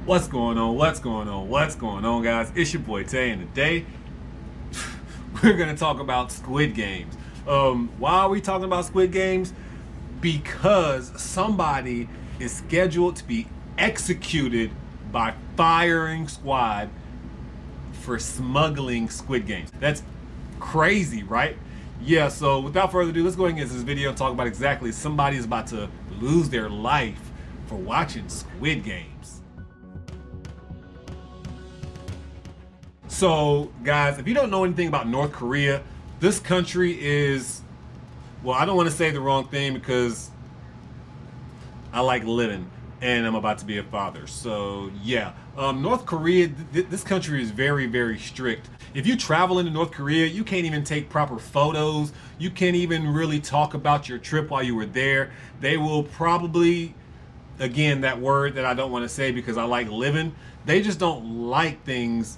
What's going on? What's going on? What's going on, guys? It's your boy Tay, and today we're gonna talk about Squid Games. Why are we talking about Squid Games? Because somebody is scheduled to be executed by firing squad for smuggling Squid Games. That's crazy, right? Yeah, so without further ado, let's go ahead and get into this video and talk about exactly somebody is about to lose their life for watching Squid Games. So, guys, if you don't know anything about North Korea, this country is, well, I don't want to say the wrong thing because I like living and I'm about to be a father. So, yeah, North Korea, this country is very, very strict. If you travel into North Korea, you can't even take proper photos. You can't even really talk about your trip while you were there. They will probably, again, that word that I don't want to say because I like living, they just don't like things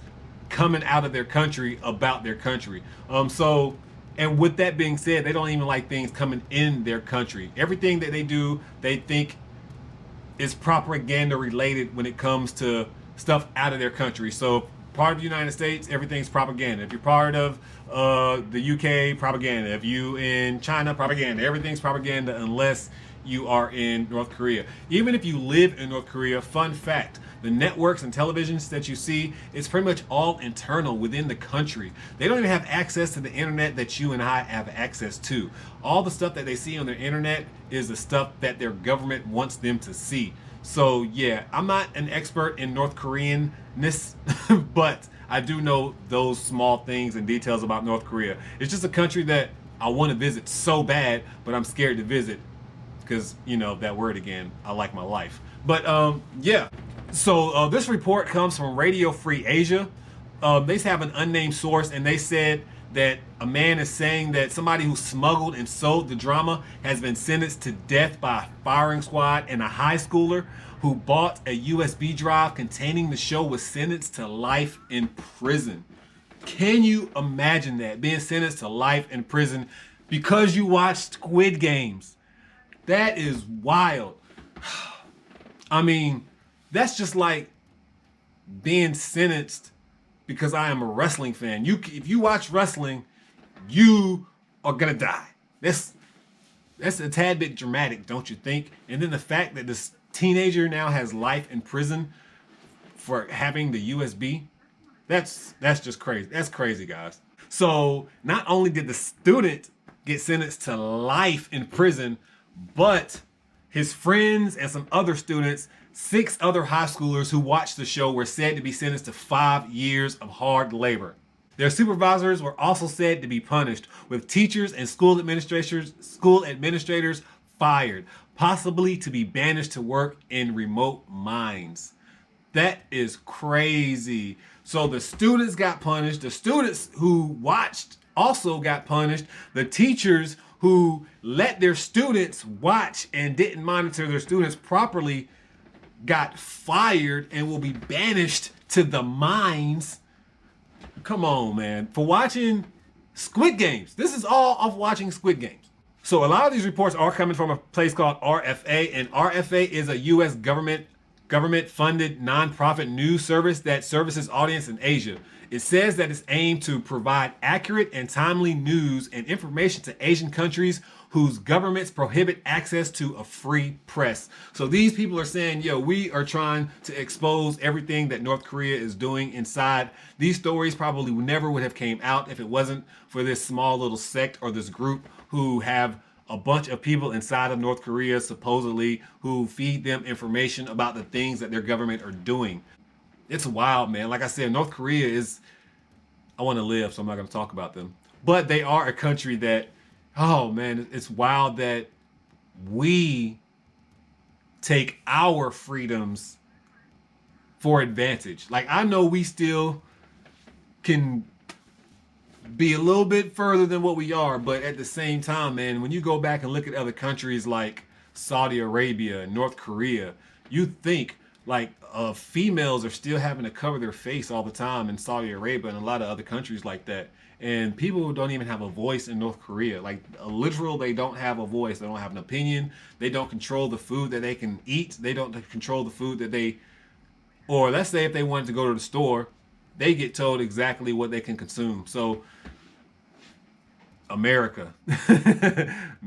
coming out of their country about their country. And with that being said, they don't even like things coming in their country. Everything that they do, they think is propaganda related when it comes to stuff out of their country. So part of the United States, everything's propaganda. If you're part of the UK, propaganda. If you in China, propaganda. Everything's propaganda unless you are in North Korea. Even if you live in North Korea, fun fact, the networks and televisions that you see, it's pretty much all internal within the country. They don't even have access to the internet that you and I have access to. All the stuff that they see on their internet is the stuff that their government wants them to see. So yeah, I'm not an expert in North Koreanness, but I do know those small things and details about North Korea. It's just a country that I want to visit so bad, but I'm scared to visit because, you know, that word again, I like my life. But yeah. So this report comes from Radio Free Asia. They have an unnamed source, and they said that a man is saying that somebody who smuggled and sold the drama has been sentenced to death by a firing squad, and a high schooler who bought a USB drive containing the show was sentenced to life in prison. Can you imagine that, being sentenced to life in prison because you watched Squid Games? That is wild. I mean, that's just like being sentenced because I am a wrestling fan. If you watch wrestling, you are gonna die. That's a tad bit dramatic, don't you think? And then the fact that this teenager now has life in prison for having the USB, that's just crazy. That's crazy, guys. So not only did the student get sentenced to life in prison, but his friends and some other students, 6 other high schoolers who watched the show, were said to be sentenced to 5 years of hard labor. Their supervisors were also said to be punished, with teachers and school administrators fired, possibly to be banished to work in remote mines. That is crazy. So the students got punished. The students who watched also got punished. The teachers who let their students watch and didn't monitor their students properly got fired and will be banished to the mines. Come on, man. For watching Squid Games. This is all of watching Squid Games. So a lot of these reports are coming from a place called RFA, and RFA is a US government-funded nonprofit news service that services audience in Asia. It says that it's aimed to provide accurate and timely news and information to Asian countries whose governments prohibit access to a free press. So these people are saying, yo, we are trying to expose everything that North Korea is doing inside. These stories probably never would have came out if it wasn't for this small little sect or this group who have a bunch of people inside of North Korea, supposedly, who feed them information about the things that their government are doing. It's wild, man. Like I said, North Korea is, I want to live, so I'm not going to talk about them. But they are a country that, oh man, it's wild that we take our freedoms for advantage. Like, I know we still can be a little bit further than what we are, but at the same time, man, when you go back and look at other countries like Saudi Arabia and North Korea, you think like females are still having to cover their face all the time in Saudi Arabia and a lot of other countries like that. And people don't even have a voice in North Korea. Like, literal, they don't have a voice. They don't have an opinion. They don't control the food that they can eat. They don't control the food that they Or let's say if they wanted to go to the store, they get told exactly what they can consume. So America,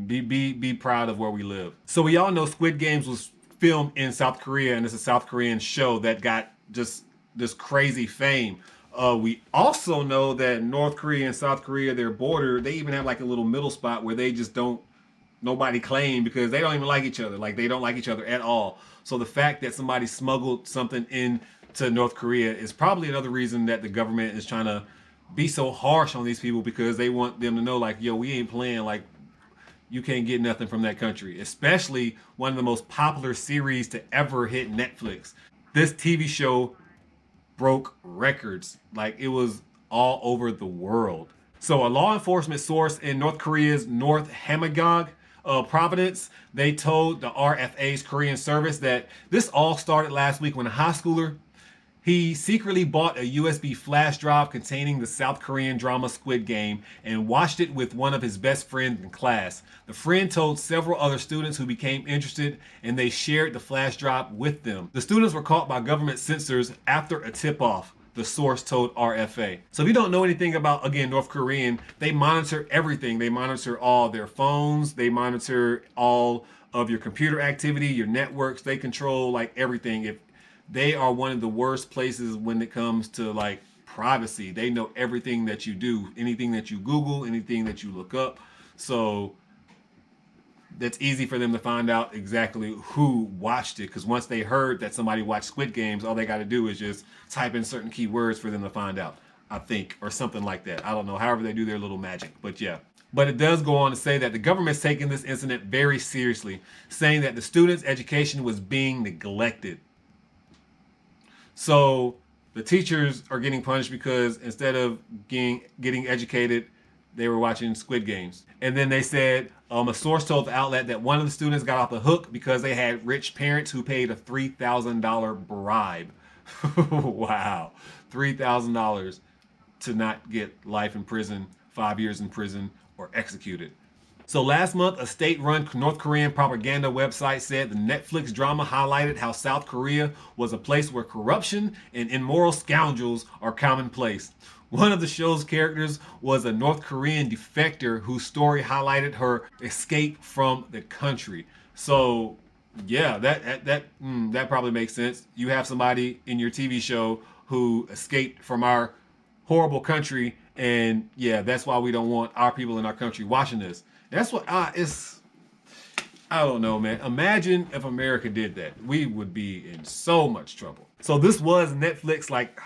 be proud of where we live. So we all know Squid Games was filmed in South Korea, and it's a South Korean show that got just this crazy fame. We also know that North Korea and South Korea, their border, they even have like a little middle spot where they just don't, nobody claim, because they don't even like each other. Like, they don't like each other at all. So the fact that somebody smuggled something into North Korea is probably another reason that the government is trying to be so harsh on these people, because they want them to know, like, yo, we ain't playing. Like, you can't get nothing from that country, especially one of the most popular series to ever hit Netflix. This TV show broke records. Like, it was all over the world. So a law enforcement source in North Korea's North Hamgyong Providence, they told the RFA's Korean service that this all started last week when a high schooler, he secretly bought a USB flash drive containing the South Korean drama Squid Game and watched it with one of his best friends in class. The friend told several other students who became interested, and they shared the flash drive with them. The students were caught by government censors after a tip-off, the source told RFA. So if you don't know anything about, again, North Korean, they monitor everything. They monitor all their phones. They monitor all of your computer activity, your networks. They control like everything. If they are one of the worst places when it comes to like privacy. They know everything that you do, anything that you Google, anything that you look up. So that's easy for them to find out exactly who watched it, because once they heard that somebody watched Squid Games, all they got to do is just type in certain keywords for them to find out, I think, or something like that. I don't know, however they do their little magic, but yeah. But it does go on to say that the government's taking this incident very seriously, saying that the students' education was being neglected. So the teachers are getting punished because instead of getting educated, they were watching Squid Games. And then they said, a source told the outlet that one of the students got off the hook because they had rich parents who paid a $3,000 bribe. Wow. $3,000 to not get life in prison, 5 years in prison, or executed. So last month, a state-run North Korean propaganda website said the Netflix drama highlighted how South Korea was a place where corruption and immoral scoundrels are commonplace. One of the show's characters was a North Korean defector whose story highlighted her escape from the country. So yeah, that probably makes sense. You have somebody in your TV show who escaped from our horrible country, and yeah, that's why we don't want our people in our country watching this. That's what I don't know, man. Imagine if America did that. We would be in so much trouble. So this was Netflix like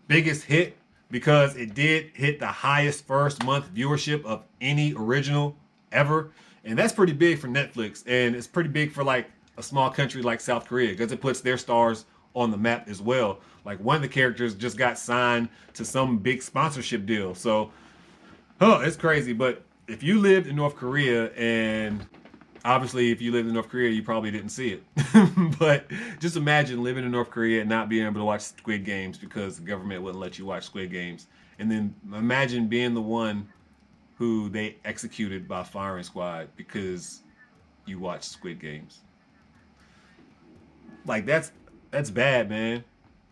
biggest hit, because it did hit the highest first month viewership of any original ever. And that's pretty big for Netflix. And it's pretty big for like a small country like South Korea, because it puts their stars on the map as well. Like, one of the characters just got signed to some big sponsorship deal. So, it's crazy. But if you lived in North Korea, and obviously if you lived in North Korea, you probably didn't see it. But just imagine living in North Korea and not being able to watch Squid Games because the government wouldn't let you watch Squid Games. And then imagine being the one who they executed by firing squad because you watched Squid Games. Like, that's bad, man.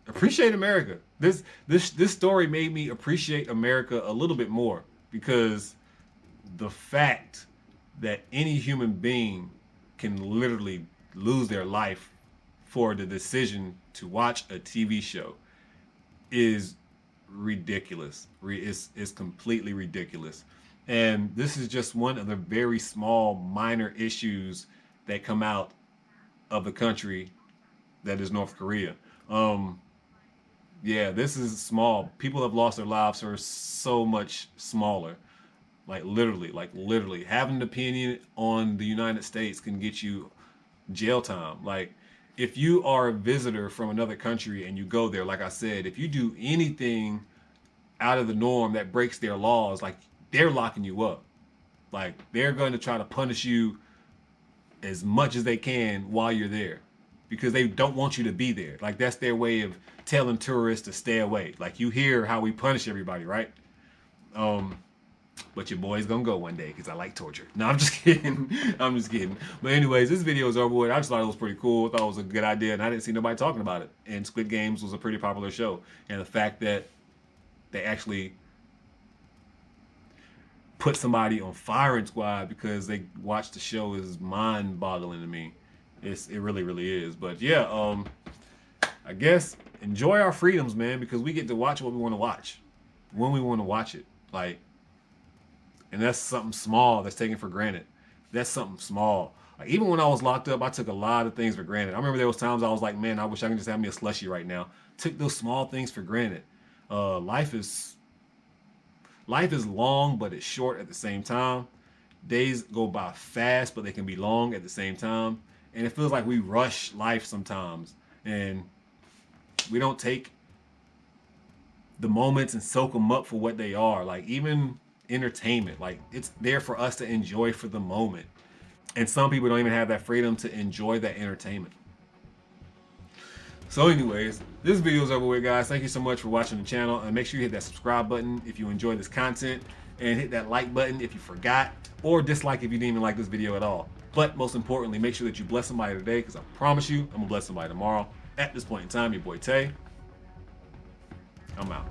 Appreciate America. This story made me appreciate America a little bit more, because the fact that any human being can literally lose their life for the decision to watch a TV show is ridiculous. It's completely ridiculous. And this is just one of the very small, minor issues that come out of the country that is North Korea. Yeah, this is small. People have lost their lives for so much smaller. Like literally, having an opinion on the United States can get you jail time. Like, if you are a visitor from another country and you go there, like I said, if you do anything out of the norm that breaks their laws, like, they're locking you up. Like, they're going to try to punish you as much as they can while you're there, because they don't want you to be there. Like, that's their way of telling tourists to stay away. Like, you hear how we punish everybody, right? But your boy's gonna go one day because I like torture. No, I'm just kidding. I'm just kidding. But anyways, this video is over with. I just thought it was pretty cool. I thought it was a good idea, and I didn't see nobody talking about it. And Squid Games was a pretty popular show. And the fact that they actually put somebody on firing squad because they watched the show is mind-boggling to me. It really, really is. But yeah, I guess enjoy our freedoms, man, because we get to watch what we want to watch when we want to watch it. Like, and that's something small that's taken for granted. That's something small. Like, even when I was locked up, I took a lot of things for granted. I remember there was times I was like, man, I wish I could just have me a slushie right now. Took those small things for granted. Life is long, but it's short at the same time. Days go by fast, but they can be long at the same time. And it feels like we rush life sometimes. And we don't take the moments and soak them up for what they are. Like, even entertainment, like, it's there for us to enjoy for the moment. And some people don't even have that freedom to enjoy that entertainment. So anyways, this video is over with, guys. Thank you so much for watching the channel, and make sure you hit that subscribe button if you enjoy this content, and hit that like button if you forgot, or dislike if you didn't even like this video at all. But most importantly, make sure that you bless somebody today, because I promise you I'm gonna bless somebody tomorrow. At this point in time, your boy Tay, I'm out.